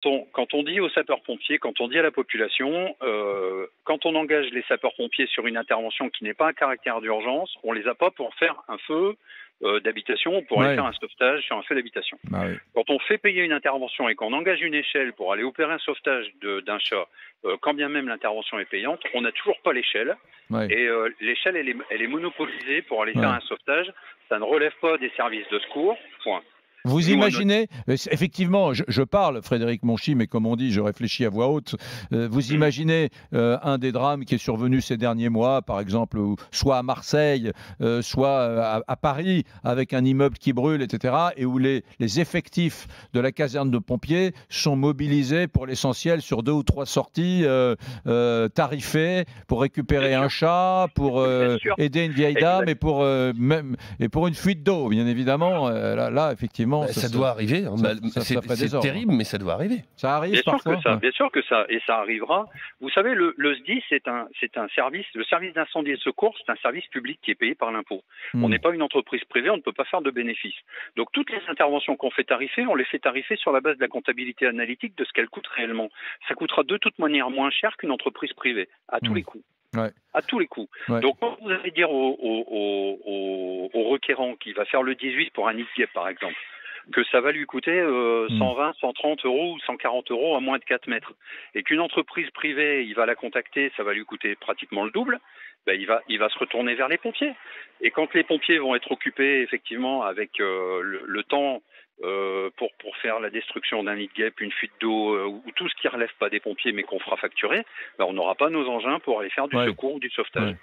Quand on dit aux sapeurs-pompiers, quand on dit à la population, quand on engage les sapeurs-pompiers sur une intervention qui n'est pas à caractère d'urgence, on les a pas pour faire un feu d'habitation ou pour aller Ouais. faire un sauvetage sur un feu d'habitation. Bah oui. Quand on fait payer une intervention et qu'on engage une échelle pour aller opérer un sauvetage d'un chat, quand bien même l'intervention est payante, on n'a toujours pas l'échelle. Ouais. Et l'échelle, elle est monopolisée pour aller faire Ouais. un sauvetage. Ça ne relève pas des services de secours. Point. Vous Nous, à notre... imaginez, effectivement, je parle, Frédéric Monchy, mais comme on dit, je réfléchis à voix haute. Vous imaginez un des drames qui est survenu ces derniers mois, par exemple, soit à Marseille, soit à Paris, avec un immeuble qui brûle, etc., et où les effectifs de la caserne de pompiers sont mobilisés pour l'essentiel sur 2 ou 3 sorties tarifées pour récupérer un chat, pour Bien sûr. aider une vieille dame et pour une fuite d'eau, bien évidemment. Là, effectivement. Ça doit arriver. Hein. C'est terrible, mais ça doit arriver. Ça arrive Bien parfois. bien sûr que ça, et ça arrivera. Vous savez, le SDIS, c'est un service, le service d'incendie et de secours, c'est un service public qui est payé par l'impôt. On n'est pas une entreprise privée, on ne peut pas faire de bénéfices. Donc toutes les interventions qu'on fait tarifer, on les fait tarifer sur la base de la comptabilité analytique de ce qu'elles coûtent réellement. Ça coûtera de toute manière moins cher qu'une entreprise privée, à tous les coups. Ouais. À tous les coups. Ouais. Donc, quand vous allez dire au requérant qui va faire le 18 pour un nid de guêpe, par exemple, que ça va lui coûter 120, 130 euros ou 140 euros à moins de 4 mètres, et qu'une entreprise privée, il va la contacter, ça va lui coûter pratiquement le double, ben il va se retourner vers les pompiers. Et quand les pompiers vont être occupés, effectivement, avec le temps pour faire la destruction d'un nid de guêpe, une fuite d'eau, ou tout ce qui relève pas des pompiers mais qu'on fera facturer, ben on n'aura pas nos engins pour aller faire du secours ou du sauvetage. Ouais.